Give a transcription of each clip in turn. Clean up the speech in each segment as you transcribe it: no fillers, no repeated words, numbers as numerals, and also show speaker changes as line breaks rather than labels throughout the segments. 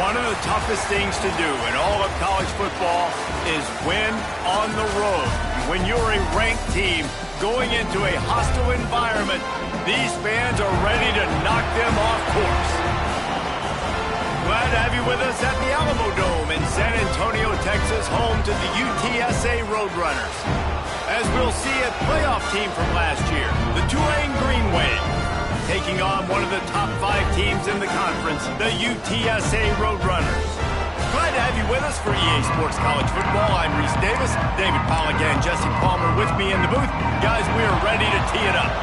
One of the toughest things to do in all of college football is win on the road. When you're a ranked team going into a hostile environment, these fans are ready to knock them off course. Glad to have you with us at the Alamo Dome in San Antonio, Texas, home to the UTSA Roadrunners. As we'll see a playoff team from last year, the Tulane Green Wave, taking on one of the top 5 teams in the conference, the UTSA Roadrunners. Glad to have you with us for EA Sports College Football. I'm Reese Davis, David Pollack and Jesse Palmer with me in the booth. Guys, we are ready to tee it up.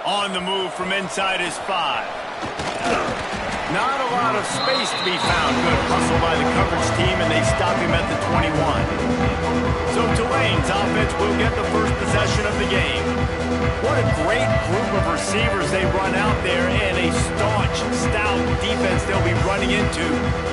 On the move from inside is 5. Not a lot of space to be found. Good hustle by the coverage team, and they stop him at the 21. So Tulane's offense will get the first possession of the game. What a great group of receivers they run out there, and a staunch, stout defense they'll be running into.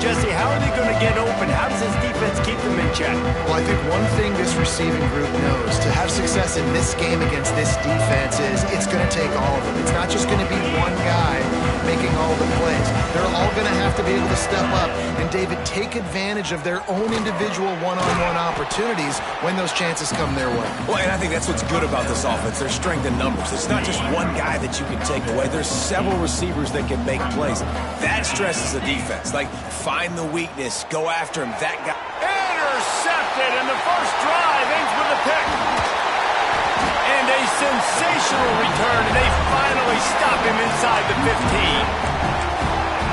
Jesse, how are they going to get open? How does this defense keep them in check?
Well, I think one thing this receiving group knows, to have success in this game against this defense is it's going to take all of them. It's not just going to be one guy making all the plays. They're all going to have to be able to step up and, David, take advantage of their own individual one-on-one opportunities when those chances come their way.
Well, and I think that's what's good about this offense, their strength in numbers. It's not just one guy that you can take away. There's several receivers that can make plays. That stresses the defense. Like, find the weakness, go after him, that guy.
Intercepted, and the first drive ends with a pick. And a sensational return, and they finally stop him inside the 15.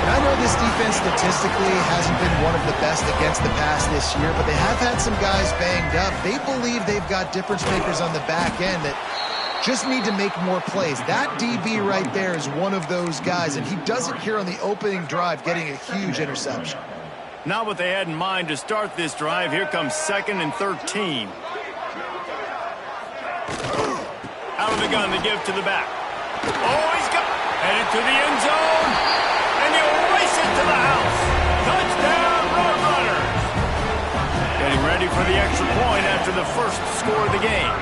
I know this defense statistically hasn't been one of the best against the pass this year, but they have had some guys banged up. They believe they've got difference makers on the back end that just need to make more plays. That DB right there is one of those guys, and he does it here on the opening drive, getting a huge interception.
Not what they had in mind to start this drive. Here comes 2nd and 13. Out of the gun, they give to the back. Oh, he's got headed to the end zone. And he'll race it to the house. Touchdown, Roadrunners. Getting ready for the extra point after the first score of the game.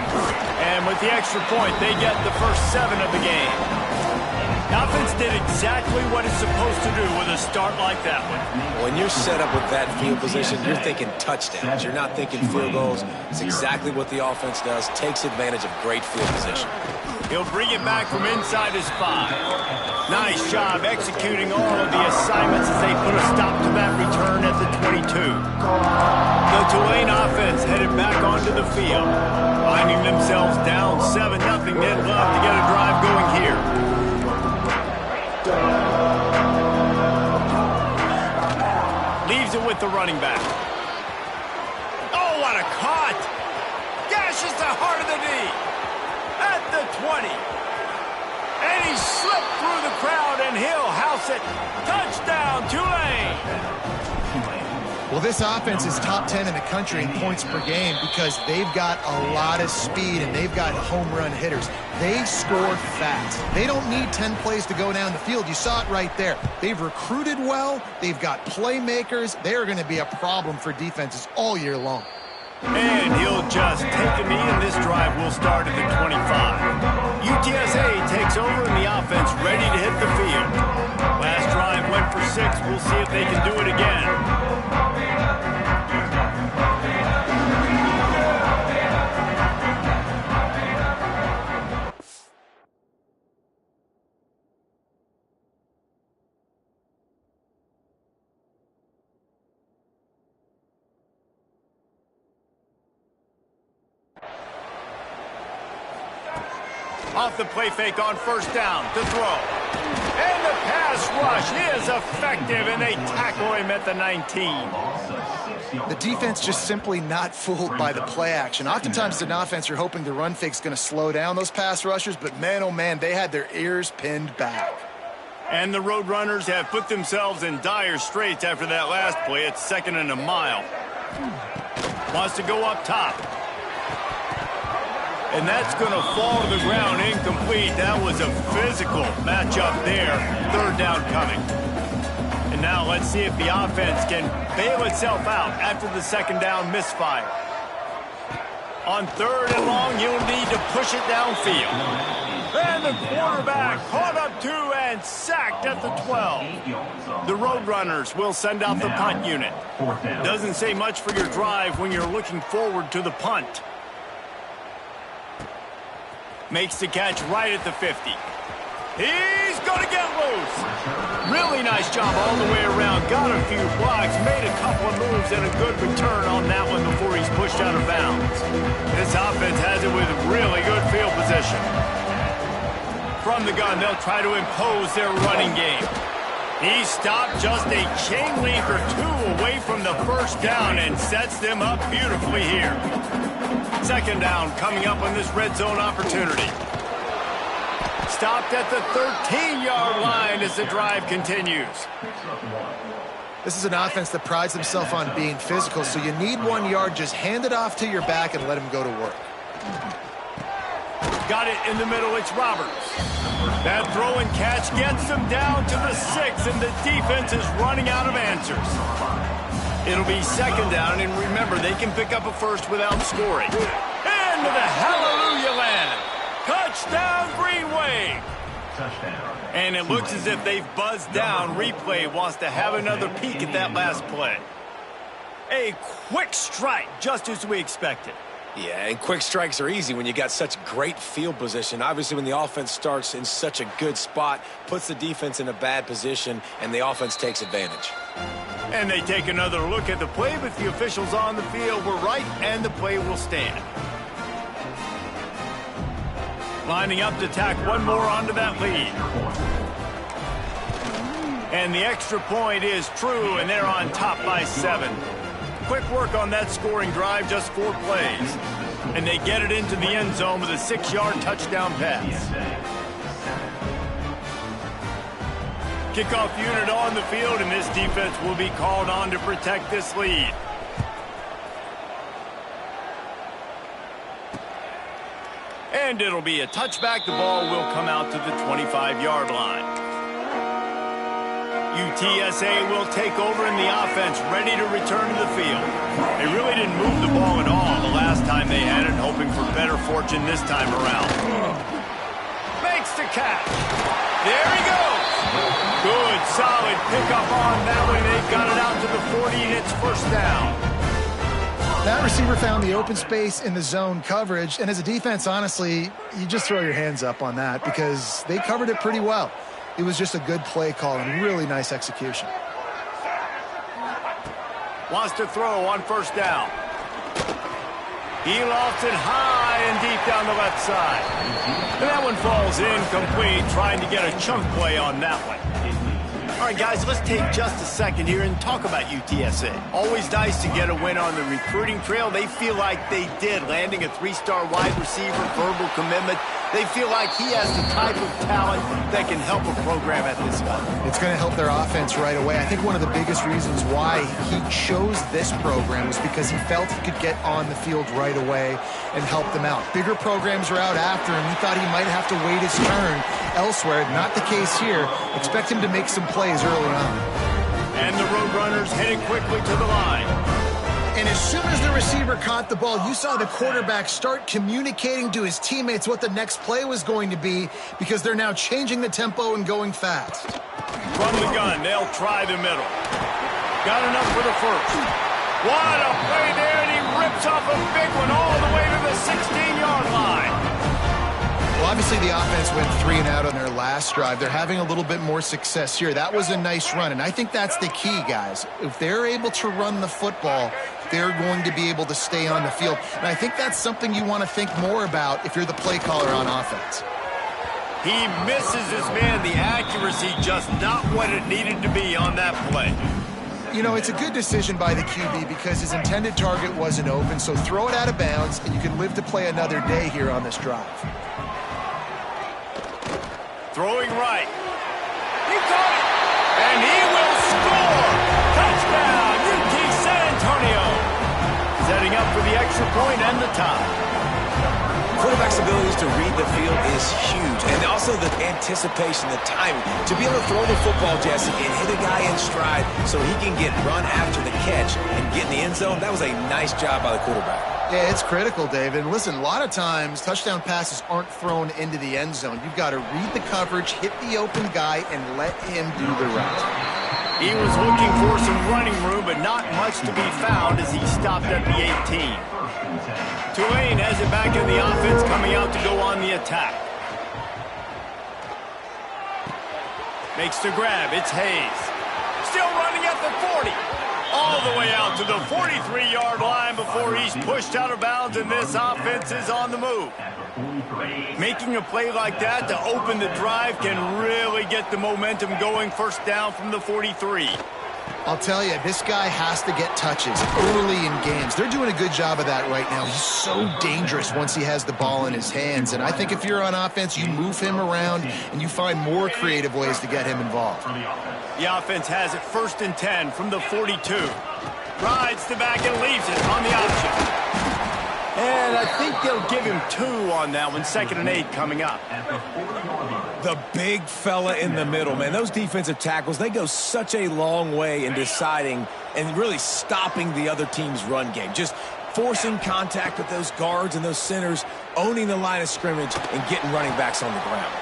And with the extra point, they get the first 7 of the game. The offense did exactly what it's supposed to do with a start like that one.
When you're set up with that field position, you're thinking touchdowns. You're not thinking field goals. It's exactly what the offense does. Takes advantage of great field position.
He'll bring it back from inside his 5. Nice job executing all of the assignments as they put a stop to that return at the 22. The Tulane offense headed back onto the field. Finding themselves down 7-0. They'd love to get a drive going here. Leaves it with the running back. Oh, what a cut! Dashes the heart of the knee. At the 20. And he slipped through the crowd, and he'll house it. Touchdown, Tulane!
Well, this offense is top 10 in the country in points per game because they've got a lot of speed and they've got home run hitters. They score fast. They don't need 10 plays to go down the field. You saw it right there. They've recruited well. They've got playmakers. They are going to be a problem for defenses all year long.
And he'll just take a knee, and this drive will start at the 25. UTSA takes over in the offense, ready to hit the field. Last drive went for 6. We'll see if they can do it again. Off the play fake on first down to throw. And the pass rush is effective, and they tackle him at the 19.
The defense just simply not fooled by the play action. Oftentimes in offense, you're hoping the run fake's going to slow down those pass rushers, but man, oh man, they had their ears pinned back.
And the Roadrunners have put themselves in dire straits after that last play. It's 2nd and a mile. Wants to go up top. And that's going to fall to the ground incomplete. That was a physical matchup there. 3rd down coming. And now let's see if the offense can bail itself out after the 2nd down misfire. On 3rd and long, you'll need to push it downfield. And the quarterback caught up to and sacked at the 12. The Roadrunners will send out the punt unit. Doesn't say much for your drive when you're looking forward to the punt. Makes the catch right at the 50. He's going to get loose. Really nice job all the way around. Got a few blocks, made a couple of moves, and a good return on that one before he's pushed out of bounds. This offense has it with really good field position. From the gun, they'll try to impose their running game. He stopped just a chain link or two away from the first down and sets them up beautifully here. Second down coming up on this red zone opportunity. Stopped at the 13-yard line as the drive continues.
This is an offense that prides themselves on being physical, so you need 1 yard. Just hand it off to your back and let him go to work.
Got it in the middle. It's Roberts. That throw and catch gets them down to the 6, and the defense is running out of answers. It'll be second down, and remember, they can pick up a first without scoring. Into the hallelujah land. Touchdown, Green Wave. And it looks as if they've buzzed down. Replay wants to have another peek at that last play. A quick strike, just as we expected.
Yeah, and quick strikes are easy when you got such great field position. Obviously, when the offense starts in such a good spot, puts the defense in a bad position, and the offense takes advantage.
And they take another look at the play, but the officials on the field were right, and the play will stand. Lining up to tack one more onto that lead. And the extra point is true, and they're on top by 7. Quick work on that scoring drive, just 4 plays. And they get it into the end zone with a 6-yard touchdown pass. Kickoff unit on the field, and this defense will be called on to protect this lead. And it'll be a touchback. The ball will come out to the 25-yard line. UTSA will take over in the offense, ready to return to the field. They really didn't move the ball at all the last time they had it, hoping for better fortune this time around. Makes the catch. There he goes. Good, solid pickup on that one. They've got it out to the 40, and it's first down.
That receiver found the open space in the zone coverage, and as a defense, honestly, you just throw your hands up on that because they covered it pretty well. It was just a good play call and really nice execution.
Wants to throw on first down. He lofts it high and deep down the left side. And that one falls incomplete, trying to get a chunk play on that one. All right, guys, let's take just a second here and talk about UTSA. Always nice to get a win on the recruiting trail. They feel like they did, landing a 3-star wide receiver, verbal commitment. They feel like he has the type of talent that can help a program at this level.
It's going to help their offense right away. I think one of the biggest reasons why he chose this program was because he felt he could get on the field right away and help them out. Bigger programs are out after him. He thought he might have to wait his turn elsewhere. Not the case here. Expect him to make some plays early on.
And the Roadrunners heading quickly to the line.
And as soon as the receiver caught the ball, you saw the quarterback start communicating to his teammates what the next play was going to be because they're now changing the tempo and going fast.
From the gun, they'll try the middle. Got enough for the first. What a play there, and he rips off a big one all the way to the 16-yard line.
Well, obviously the offense went 3 and out on their last drive. They're having a little bit more success here. That was a nice run, and I think that's the key, guys. If they're able to run the football, they're going to be able to stay on the field. And I think that's something you want to think more about if you're the play caller on offense.
He misses his man. The accuracy just not what it needed to be on that play.
You know, it's a good decision by the QB because his intended target wasn't open, so throw it out of bounds, and you can live to play another day here on this drive.
Throwing right. He caught it. And he will score. Touchdown, UT San Antonio. Setting up for the extra point and the tie.
Quarterback's abilities to read the field is huge. And also the anticipation, the timing. To be able to throw the football, Jesse, and hit a guy in stride so he can get run after the catch and get in the end zone, that was a nice job by the quarterback.
Yeah, it's critical, David. And listen, a lot of times touchdown passes aren't thrown into the end zone. You've got to read the coverage, hit the open guy, and let him do the rest.
He was looking for some running room, but not much to be found as he stopped at the 18. Tulane has it back in the offense, coming out to go on the attack. Makes the grab. It's Hayes. Still running at the 40. All the way out to the 43-yard line before he's pushed out of bounds, and this offense is on the move. Making a play like that to open the drive can really get the momentum going. First down from the 43.
I'll tell you, this guy has to get touches early in games. They're doing a good job of that right now. He's so dangerous once he has the ball in his hands. And I think if you're on offense, you move him around and you find more creative ways to get him involved.
The offense has it 1st and 10 from the 42. Rides the back and leaves it on the option. And I think they'll give him 2 on that one. 2nd and 8 coming up.
The big fella in the middle, man. Those defensive tackles, they go such a long way in deciding and really stopping the other team's run game. Just forcing contact with those guards and those centers, owning the line of scrimmage, and getting running backs on the ground.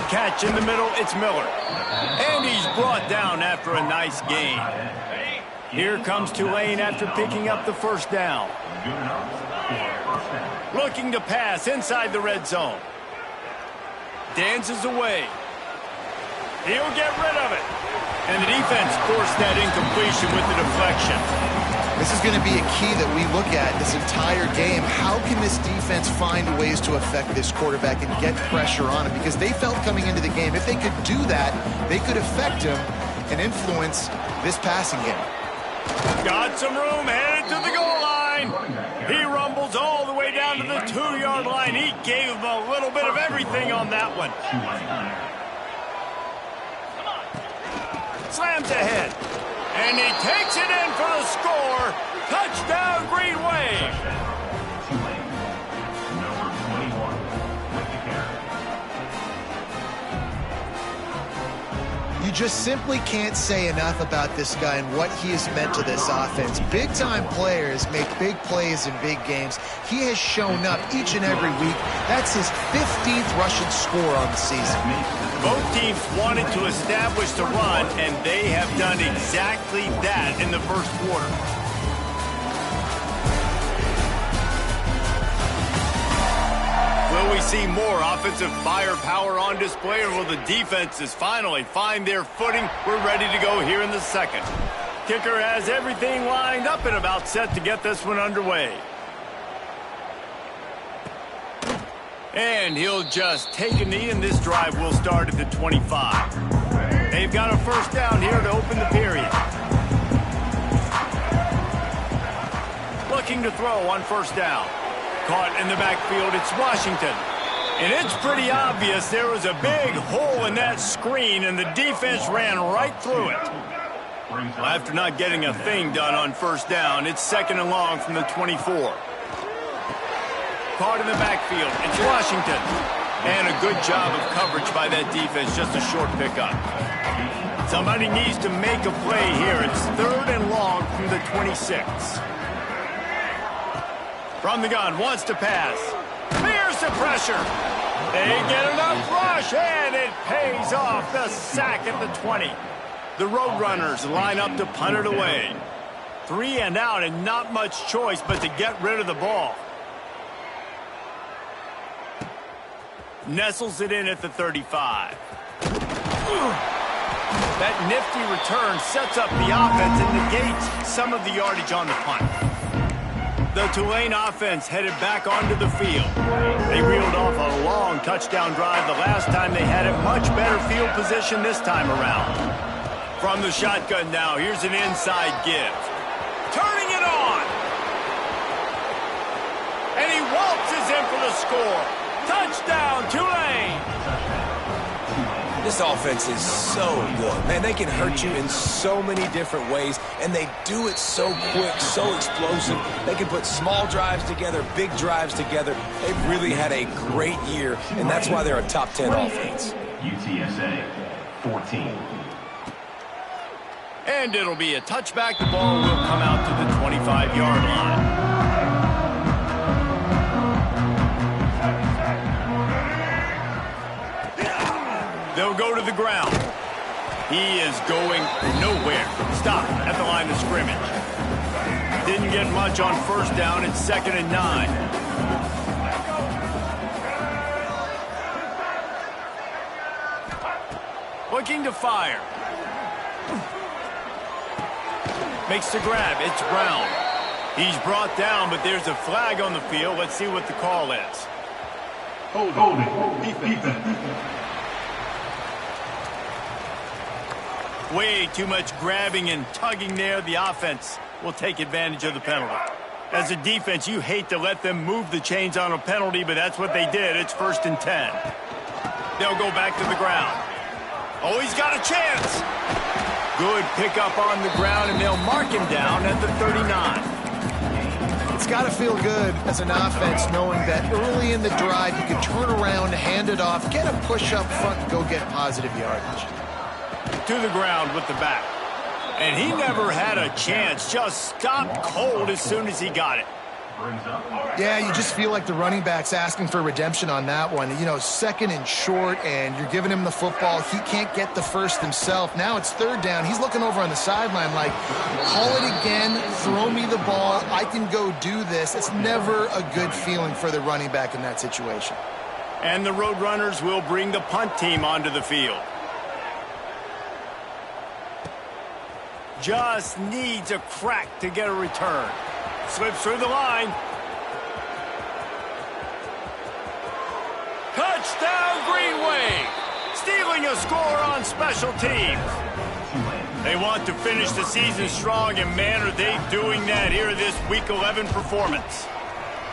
Catch in the middle, it's Miller. And he's brought down after a nice gain. Here comes Tulane after picking up the first down. Looking to pass inside the red zone. Dances away. He'll get rid of it. And the defense forced that incompletion with the deflection.
This is going to be a key that we look at this entire game. How can this defense find ways to affect this quarterback and get pressure on him? Because they felt coming into the game, if they could do that, they could affect him and influence this passing game.
Got some room, headed to the goal line. He rumbles all the way down to the 2-yard line. He gave him a little bit of everything on that one. Slams ahead. And he takes it in for the score. Touchdown, Green Wave.
You just simply can't say enough about this guy and what he has meant to this offense. Big-time players make big plays in big games. He has shown up each and every week. That's his 15th rushing score on the season.
Both teams wanted to establish the run, and they have done exactly that in the first quarter. Will we see more offensive firepower on display, or will the defenses finally find their footing? We're ready to go here in the second. Kicker has everything lined up and about set to get this one underway. And he'll just take a knee, and this drive will start at the 25. They've got a first down here to open the period. Looking to throw on first down. Caught in the backfield, it's Washington. And it's pretty obvious there was a big hole in that screen, and the defense ran right through it. After not getting a thing done on first down, it's 2nd and long from the 24. Caught in the backfield, it's Washington. And a good job of coverage by that defense, just a short pickup. Somebody needs to make a play here. It's 3rd and long from the 26. From the gun, wants to pass. Fears the pressure. They get enough rush, and it pays off. The sack at the 20. The Roadrunners line up to punt it away. 3 and out, and not much choice but to get rid of the ball. Nestles it in at the 35. That nifty return sets up the offense and negates some of the yardage on the punt. The Tulane offense headed back onto the field. They reeled off a long touchdown drive the last time they had it. Much better field position this time around. From the shotgun now, here's an inside give. Turning it on. And he waltzes in for the score. Touchdown, Tulane.
This offense is so good. Man, they can hurt you in so many different ways, and they do it so quick, so explosive. They can put small drives together, big drives together. They've really had a great year, and that's why they're a top 10 offense.
UTSA 14.
And it'll be a touchback. The ball will come out to the 25-yard line. go to the ground. He is going nowhere. Stop at the line of scrimmage. Didn't get much on first down. It's 2nd and 9. Looking to fire. Makes the grab. It's Brown. He's brought down, but there's a flag on the field. Let's see what the call is.
Hold it. Defense.
Way too much grabbing and tugging there. The offense will take advantage of the penalty. As a defense, you hate to let them move the chains on a penalty, but that's what they did. It's 1st and 10. They'll go back to the ground. Oh, he's got a chance. Good pickup on the ground, and they'll mark him down at the 39.
It's got to feel good as an offense knowing that early in the drive you can turn around, hand it off, get a push up front, and go get positive yardage.
To the ground with the back. And he never had a chance. Just stopped cold as soon as he got it.
Yeah, you just feel like the running back's asking for redemption on that one. You know, 2nd and short, and you're giving him the football. He can't get the first himself. Now it's 3rd down. He's looking over on the sideline like, call it again, throw me the ball, I can go do this. It's never a good feeling for the running back in that situation.
And the Roadrunners will bring the punt team onto the field. Just needs a crack to get a return. Slips through the line. Touchdown, Green Wave! Stealing a score on special teams. They want to finish the season strong, and man, are they doing that here this Week 11 performance.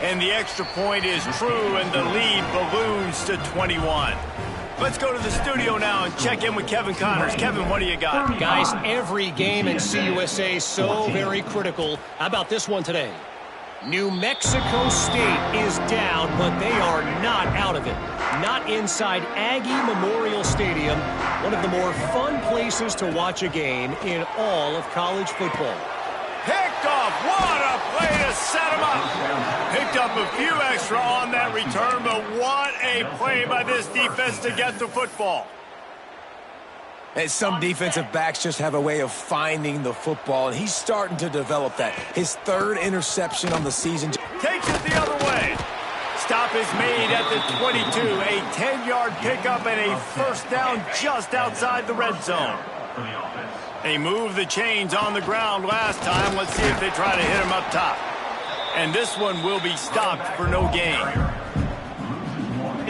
And the extra point is true, and the lead balloons to 21. Let's go to the studio now and check in with Kevin Connors. Kevin, what do you got?
Guys, every game in CUSA is so very critical. How about this one today? New Mexico State is down, but they are not out of it. Not inside Aggie Memorial Stadium, one of the more fun places to watch a game in all of college football.
Picked off. What a play to set him up. Picked up a few extra on that return, but what a play by this defense to get the football.
And some defensive backs just have a way of finding the football, and he's starting to develop that. His 3rd interception on the season.
Takes it the other way. Stop is made at the 22. A 10-yard pickup and a 1st down just outside the red zone. They moved the chains on the ground last time. Let's see if they try to hit him up top. And this one will be stopped for no gain.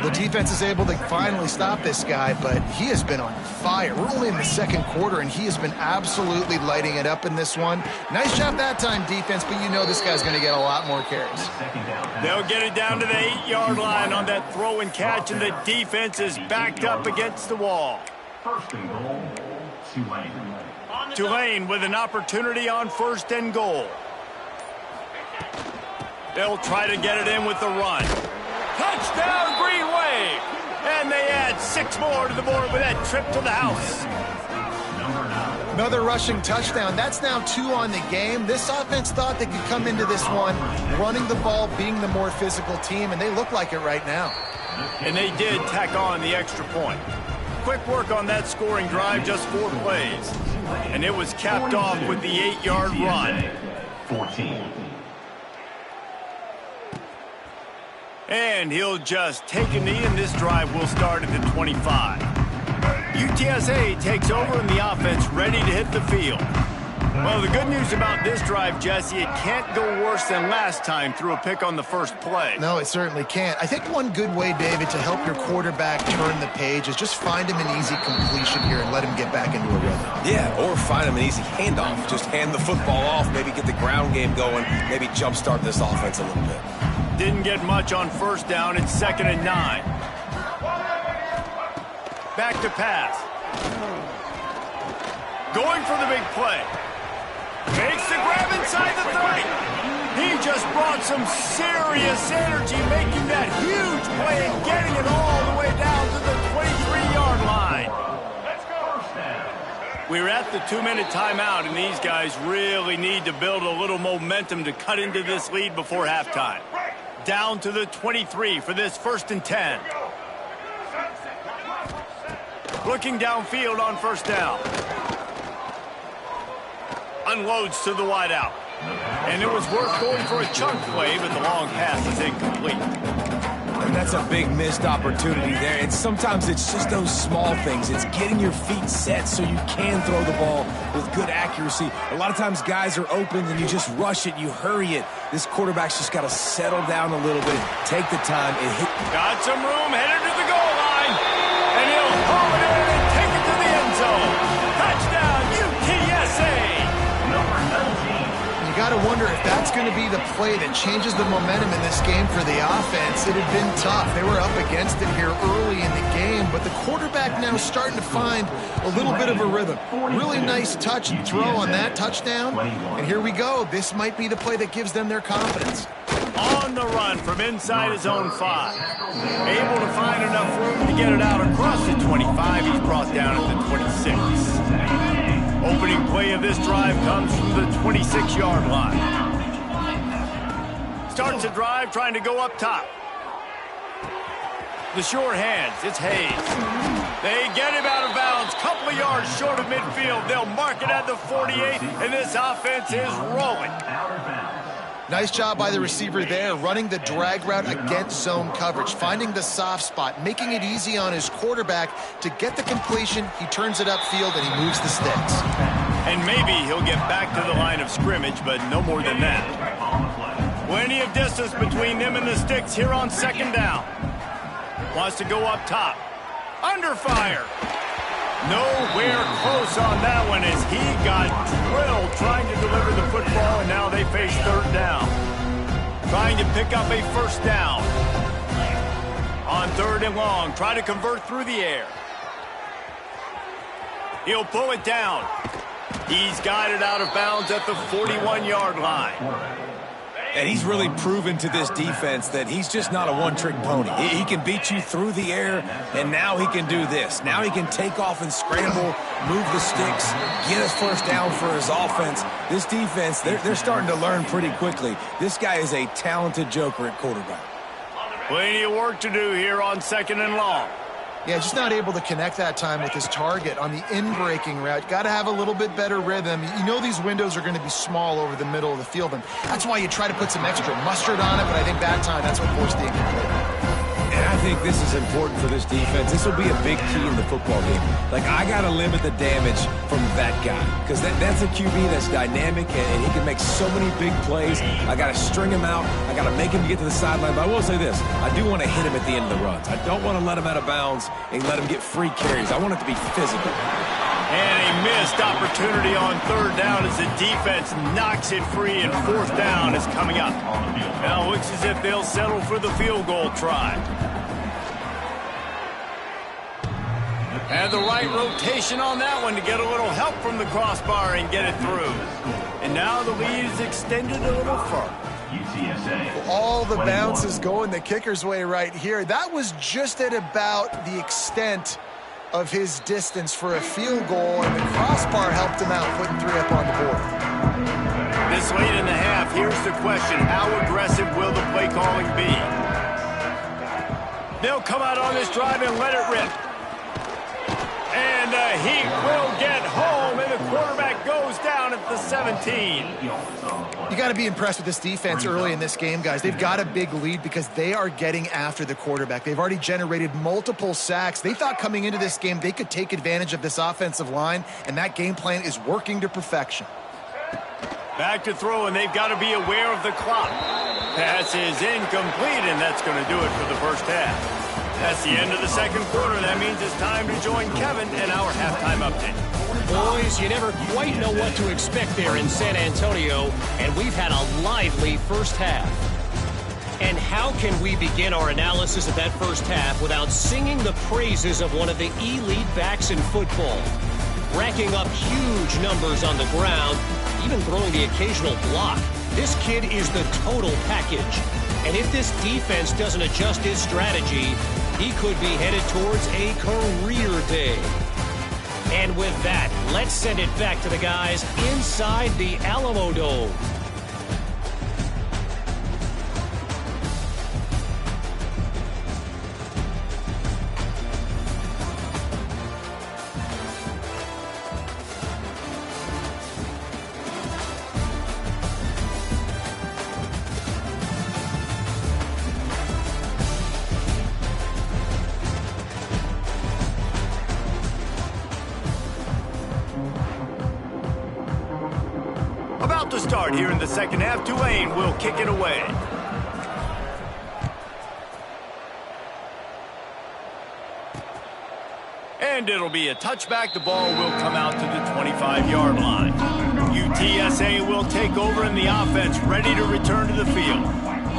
The defense is able to finally stop this guy, but he has been on fire. We're only in the 2nd quarter, and he has been absolutely lighting it up in this one. Nice job that time, defense, but you know this guy's going to get a lot more carries.
They'll get it down to the 8-yard line on that throw and catch, and the defense is backed up against the wall.
1st and goal, Tulane.
Tulane with an opportunity on 1st and goal. They'll try to get it in with the run. Touchdown, Green Wave! And they add 6 more to the board with that trip to the house.
Another rushing touchdown. That's now 2 on the game. This offense thought they could come into this one running the ball, being the more physical team, and they look like it right now.
And they did tack on the extra point. Quick work on that scoring drive, just 4 plays. And it was capped off with the 8-yard run.
14.
And he'll just take a knee, and this drive will start at the 25. UTSA takes over, and the offense ready to hit the field. Well, the good news about this drive, Jesse, it can't go worse than last time through a pick on the first play.
No, it certainly can't. I think one good way, David, to help your quarterback turn the page is just find him an easy completion here and let him get back into a rhythm.
Yeah, or find him an easy handoff. Just hand the football off, maybe get the ground game going, maybe jumpstart this offense a little bit.
Didn't get much on 1st down. It's 2nd and 9. Back to pass. Going for the big play. Makes the grab inside the 30. He just brought some serious energy, making that huge play and getting it all the way down to the 23-yard line. We're at the 2-minute timeout, and these guys really need to build a little momentum to cut into this lead before halftime. Down to the 23 for this 1st and 10. Looking downfield on first down. Unloads to the wideout. And it was worth going for a chunk play, but the long pass is incomplete.
And that's a big missed opportunity there. And sometimes it's just those small things. It's getting your feet set so you can throw the ball with good accuracy. A lot of times guys are open and you just rush it, you hurry it. This quarterback's just got to settle down a little bit, take the time, and hit.
Got some room, headed to the goal line. And he'll haul it in and take it to the end zone. Touchdown, UTSA.
Number 19.
You got to wonder if that's going to be the play that changes the momentum in this game for the offense. It had been tough. They were up against it here early in the game, but the quarterback now starting to find a little bit of a rhythm. Really nice touch and throw on that touchdown. And here we go. This might be the play that gives them their confidence.
On the run from inside his own 5. Able to find enough room to get it out across the 25. He's brought down at the 26. Opening play of this drive comes from the 26-yard line. Starts a drive trying to go up top. The sure hands, it's Hayes. They get him out of bounds, couple of yards short of midfield. They'll mark it at the 48, and this offense is rolling.
Nice job by the receiver there, running the drag route against zone coverage, finding the soft spot, making it easy on his quarterback to get the completion. He turns it upfield, and he moves the sticks.
And maybe he'll get back to the line of scrimmage, but no more than that. Plenty of distance between them and the sticks here on second down. Wants to go up top. Under fire. Nowhere close on that one as he got drilled trying to deliver the football, and now they face third down. Trying to pick up a first down. On third and long, try to convert through the air. He'll pull it down. He's got it out of bounds at the 41-yard line.
And he's really proven to this defense that he's just not a one-trick pony. He can beat you through the air, and now he can do this. Now he can take off and scramble, move the sticks, get his first down for his offense. This defense, they're starting to learn pretty quickly. This guy is a talented joker at quarterback.
Plenty of work to do here on second and long.
Yeah, just not able to connect that time with his target on the in-breaking route. Got to have a little bit better rhythm. You know these windows are going to be small over the middle of the field, and that's why you try to put some extra mustard on it, but I think that time that's what forced the incomplete.
And I think this is important for this defense. This will be a big key in the football game. Like, I got to limit the damage from that guy because that's a QB that's dynamic, and he can make so many big plays. I got to string him out. I got to make him get to the sideline. But I will say this. I do want to hit him at the end of the runs. I don't want to let him out of bounds and let him get free carries. I want it to be physical.
And a missed opportunity on third down as the defense knocks it free, and fourth down is coming up. Now it looks as if they'll settle for the field goal try. And the right rotation on that one to get a little help from the crossbar and get it through. And now the lead is extended a little further.
All the bounces going the kicker's way right here. That was just at about the extent of his distance for a field goal, and the crossbar helped him out, putting 3 up on the board.
This late in the half, here's the question. How aggressive will the play calling be? They'll come out on this drive and let it rip. And the Heat will get home, and the quarterback goes down at the 17.
You got to be impressed with this defense early in this game, guys. They've got a big lead because they are getting after the quarterback. They've already generated multiple sacks. They thought coming into this game they could take advantage of this offensive line, and that game plan is working to perfection.
Back to throw, and they've got to be aware of the clock. Pass is incomplete, and that's going to do it for the first half. That's the end of the second quarter. That means it's time to join Kevin and our halftime update.
Boys, you never quite know what to expect there in San Antonio, and we've had a lively first half. And how can we begin our analysis of that first half without singing the praises of one of the elite backs in football? Racking up huge numbers on the ground, even throwing the occasional block. This kid is the total package. And if this defense doesn't adjust his strategy, he could be headed towards a career day. And with that, let's send it back to the guys inside the Alamo Dome.
About to start here in the second half. Tulane will kick it away. And it'll be a touchback. The ball will come out to the 25-yard line. UTSA will take over in the offense, ready to return to the field.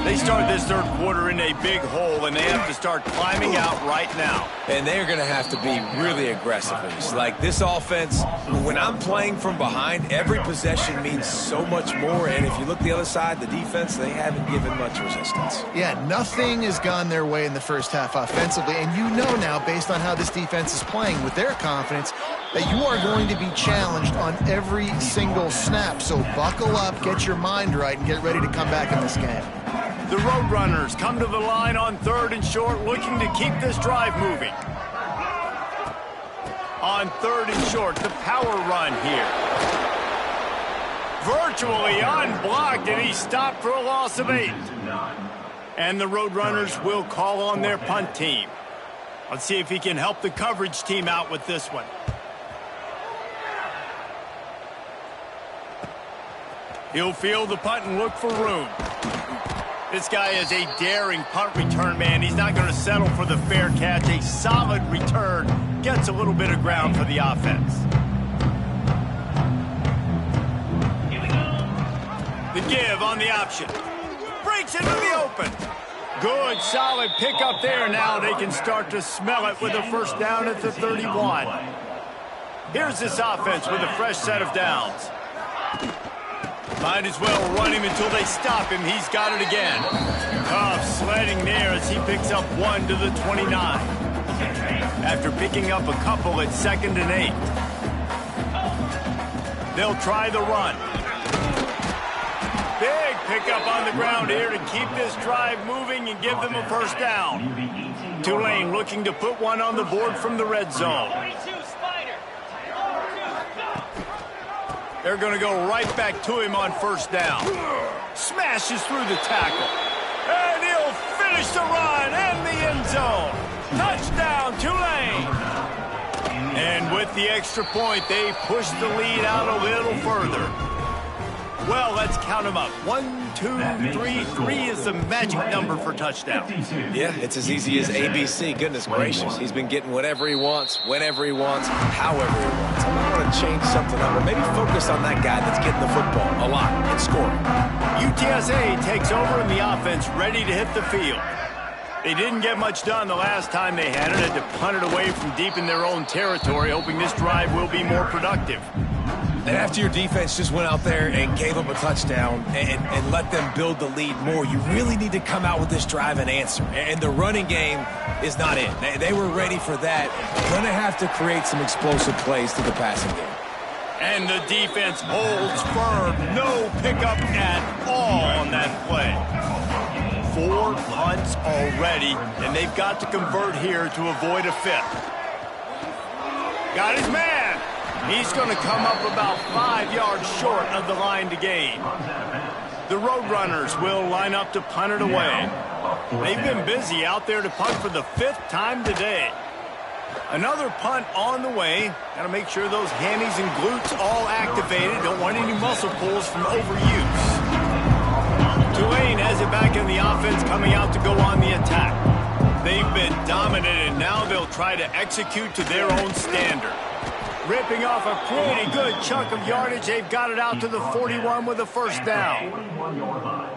They start this third quarter in a big hole, and they have to start climbing out right now.
And they're going to have to be really aggressive. It's like this offense, when I'm playing from behind, every possession means so much more. And if you look the other side, the defense, they haven't given much resistance.
Yeah, nothing has gone their way in the first half offensively. And you know now, based on how this defense is playing with their confidence, that you are going to be challenged on every single snap. So buckle up, get your mind right, and get ready to come back in this game.
The Roadrunners come to the line on 3rd and short, looking to keep this drive moving. On 3rd and short, the power run here. Virtually unblocked, and he stopped for a loss of 8. And the Roadrunners will call on their punt team. Let's see if he can help the coverage team out with this one. He'll field the punt and look for room. This guy is a daring punt return man. He's not going to settle for the fair catch. A solid return gets a little bit of ground for the offense. The give on the option. Breaks into the open. Good, solid pickup there. Now they can start to smell it with a first down at the 31. Here's this offense with a fresh set of downs. Might as well run him until they stop him. He's got it again. Tough sledding there as he picks up 1 to the 29. After picking up a couple at 2nd and 8. They'll try the run. Big pickup on the ground here to keep this drive moving and give them a first down. Tulane looking to put one on the board from the red zone. They're going to go right back to him on first down. Smashes through the tackle. And he'll finish the run and the end zone. Touchdown, Tulane. And with the extra point, they push the lead out a little further. Well, let's count them up. 1, 2, 3. 3 is the magic number for touchdown.
Yeah, it's as easy as ABC. Goodness gracious. He's been getting whatever he wants, whenever he wants, however he wants. I'm going to change something up or maybe focus on that guy that's getting the football a lot and scoring.
UTSA takes over in the offense, ready to hit the field. They didn't get much done the last time they had it. Had to punt it away from deep in their own territory, hoping this drive will be more productive.
And after your defense just went out there and gave them a touchdown and let them build the lead more, you really need to come out with this drive and answer. And the running game is not in. They were ready for that. Going to have to create some explosive plays to the passing game.
And the defense holds firm. No pickup at all on that play. 4 punts already, and they've got to convert here to avoid a 5th. Got his man. He's going to come up about 5 yards short of the line to gain. The Roadrunners will line up to punt it away. They've been busy out there to punt for the 5th time today. Another punt on the way. Got to make sure those hammies and glutes all activated. Don't want any muscle pulls from overuse. Tulane has it back in the offense, coming out to go on the attack. They've been dominated. Now they'll try to execute to their own standard. Ripping off a pretty good chunk of yardage. They've got it out to the 41 with a first down.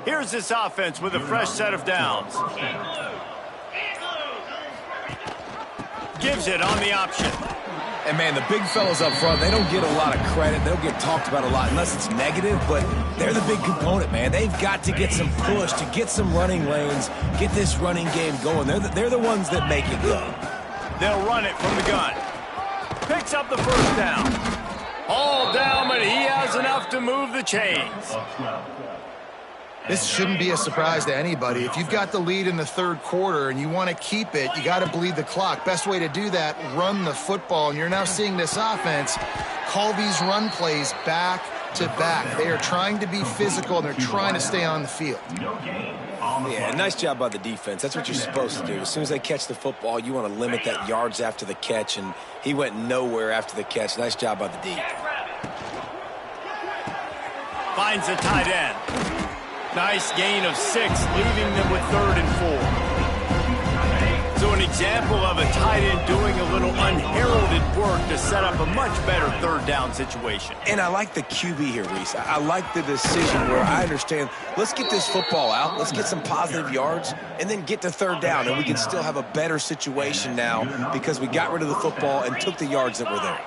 Here's this offense with a fresh set of downs. Gives it on the option.
And, man, the big fellas up front, they don't get a lot of credit. They don't get talked about a lot unless it's negative, but they're the big component, man. They've got to get some push to get some running lanes, get this running game going. They're the ones that make it go.
They'll run it from the gun. Picks up the first down. All down, but he has enough to move the chains.
This shouldn't be a surprise to anybody. If you've got the lead in the third quarter and you want to keep it, you got to bleed the clock. Best way to do that, run the football. And you're now seeing this offense call these run plays back to back. They are trying to be physical, and they're trying to stay on the field.
Yeah, nice job by the defense. That's what you're supposed to do. As soon as they catch the football, you want to limit that yards after the catch, and he went nowhere after the catch. Nice job by the D.
Finds the tight end. Nice gain of 6, leaving them with 3rd and 4. So an example of a tight end doing a little unheralded work to set up a much better 3rd down situation.
And I like the QB here, Reese. I like the decision where I understand, let's get this football out, let's get some positive yards, and then get to 3rd down, and we can still have a better situation now because we got rid of the football and took the yards that were there.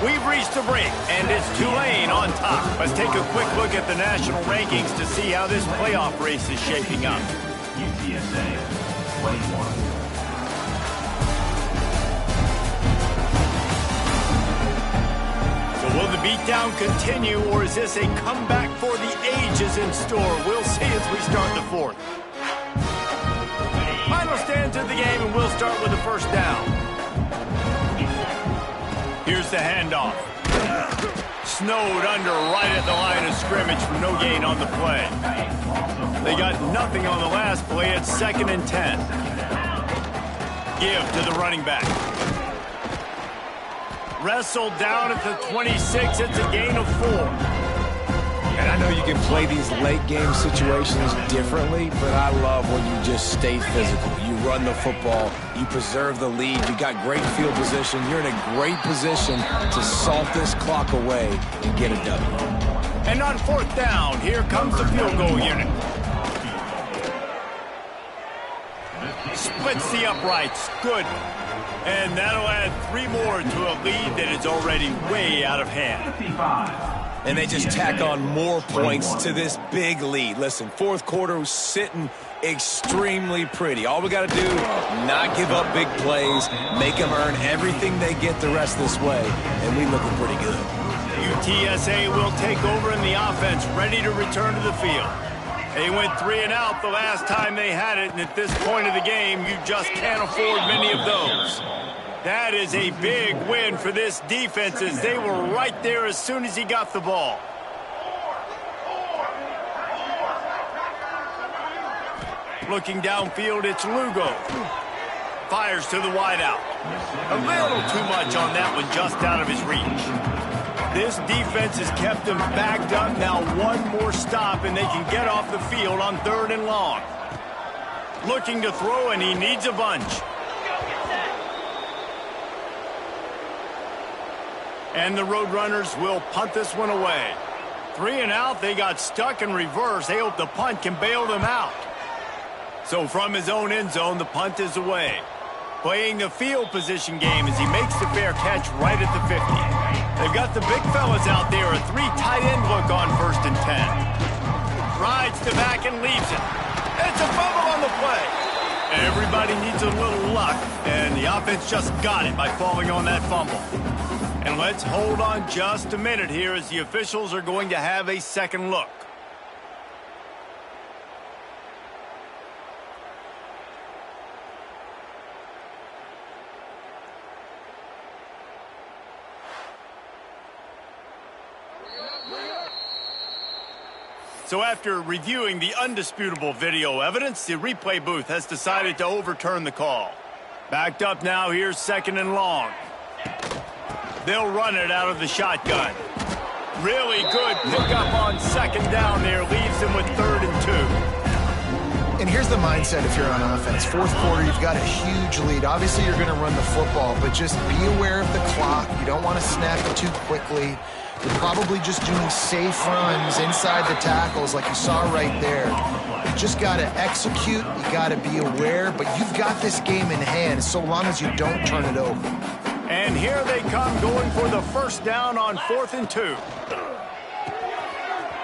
We've reached the break, and it's Tulane on top. Let's take a quick look at the national rankings to see how this playoff race is shaping up.
UTSA 21.
So will the beatdown continue, or is this a comeback for the ages in store? We'll see as we start the 4th. Final stands of the game, and we'll start with the 1st down. Here's the handoff. Snowed under right at the line of scrimmage for no gain on the play. They got nothing on the last play. It's 2nd and 10. Give to the running back. Wrestled down at the 26. It's a gain of 4.
And I know you can play these late game situations differently, but I love when you just stay physical. You run the football, you preserve the lead, you got great field position, you're in a great position to salt this clock away and get a W.
And on 4th down, here comes the field goal unit. Splits the uprights, good. And that'll add 3 more to a lead that is already way out of hand.
55.
And they just tack on more points to this big lead. Listen, 4th quarter was sitting extremely pretty. All we got to do, not give up big plays, make them earn everything they get the rest of this way, and we looking pretty good.
UTSA will take over in the offense, ready to return to the field. They went 3 and out the last time they had it, and at this point of the game, you just can't afford many of those. That is a big win for this defense, as they were right there as soon as he got the ball. Looking downfield, it's Lugo. Fires to the wideout. A little too much on that one, just out of his reach. This defense has kept them backed up. Now 1 more stop, and they can get off the field on 3rd and long. Looking to throw, and he needs a bunch. And the Roadrunners will punt this one away. 3 and out, they got stuck in reverse. They hope the punt can bail them out. So from his own end zone, the punt is away. Playing the field position game as he makes the fair catch right at the 50. They've got the big fellas out there, a 3 tight end look on 1st and 10. Rides the back and leaves it. It's a fumble on the play. Everybody needs a little luck, and the offense just got it by falling on that fumble. And let's hold on just a minute here as the officials are going to have a second look. So after reviewing the undisputable video evidence, the replay booth has decided to overturn the call. Backed up now, here's 2nd and long. They'll run it out of the shotgun. Really good pickup on 2nd down there, leaves them with 3rd and 2.
And here's the mindset if you're on offense. 4th quarter, you've got a huge lead. Obviously, you're going to run the football, but just be aware of the clock. You don't want to snap it too quickly. You're probably just doing safe runs inside the tackles like you saw right there. You just got to execute. You got to be aware, but you've got this game in hand so long as you don't turn it over.
And here they come, going for the 1st down on 4th and 2.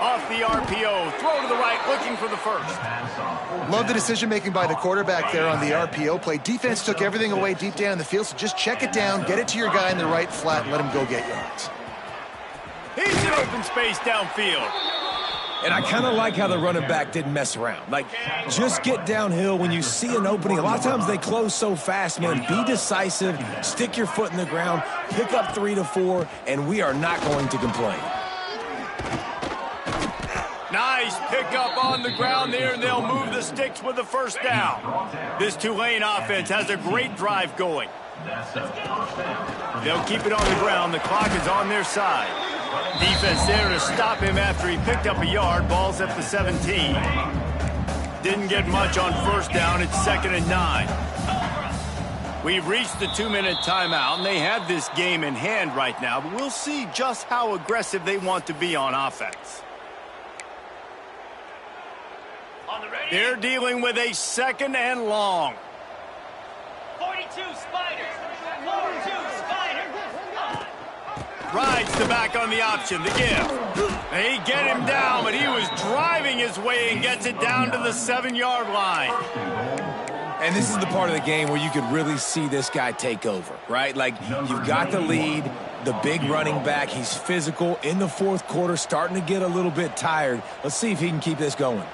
Off the RPO, throw to the right, looking for the 1st.
Love the decision-making by the quarterback there on the RPO play. Defense took everything away deep down in the field, so just check it down, get it to your guy in the right flat, and let him go get yards.
He's in open space downfield.
And I kind of like how the running back didn't mess around. Like, just get downhill when you see an opening. A lot of times they close so fast, man. Be decisive, stick your foot in the ground, pick up 3 to 4, and we are not going to complain.
Nice pickup on the ground there, and they'll move the sticks with the 1st down. This Tulane offense has a great drive going.
That's a first down.
They'll keep it on the ground. The clock is on their side. Defense there to stop him after he picked up a yard. Ball's at the 17. Didn't get much on first down. It's 2nd and 9. We've reached the 2-minute timeout, and they have this game in hand right now, but we'll see just how aggressive they want to be on offense. They're dealing with a 2nd and long.
42 Spiders. 42 Spiders.
Rides the back on the option, the give. They get him down, but he was driving his way and gets it down to the 7-yard line.
And this is the part of the game where you could really see this guy take over, right? Like, you've got the lead, the big running back. He's physical in the fourth quarter, starting to get a little bit tired. Let's see if he can keep this going.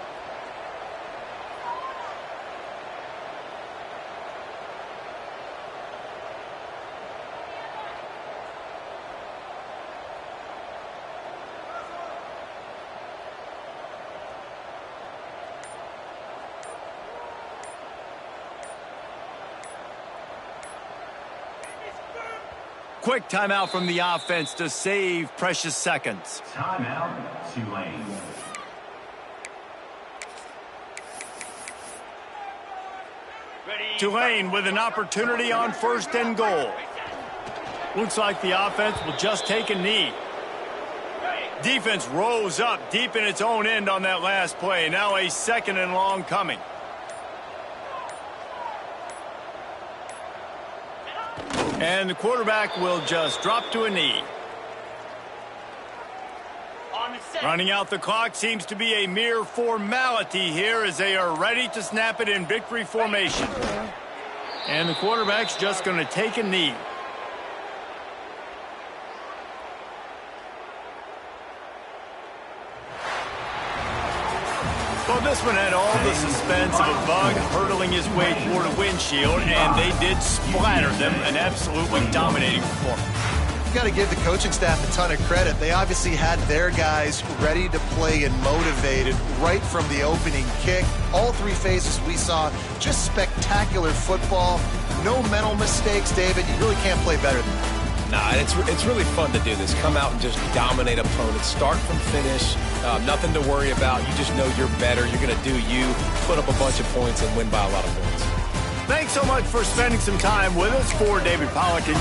Quick timeout from the offense to save precious seconds.
Timeout, Tulane.
Tulane with an opportunity on 1st and goal. Looks like the offense will just take a knee. Defense rose up deep in its own end on that last play. Now a 2nd and long coming. And the quarterback will just drop to a knee. Running out the clock seems to be a mere formality here as they are ready to snap it in victory formation. And the quarterback's just going to take a knee. Well, this one had all the suspense of a bug hurtling his way toward a windshield, and they did splatter them, an absolutely dominating performance.
You got to give the coaching staff a ton of credit. They obviously had their guys ready to play and motivated right from the opening kick. All 3 phases we saw, just spectacular football. No mental mistakes, David. You really can't play better than that.
Nah, it's really fun to do this. Come out and just dominate opponents. Start from finish. Nothing to worry about. You just know you're better. You're going to do you, put up a bunch of points, and win by a lot of points.
Thanks so much for spending some time with us. For David Pollack and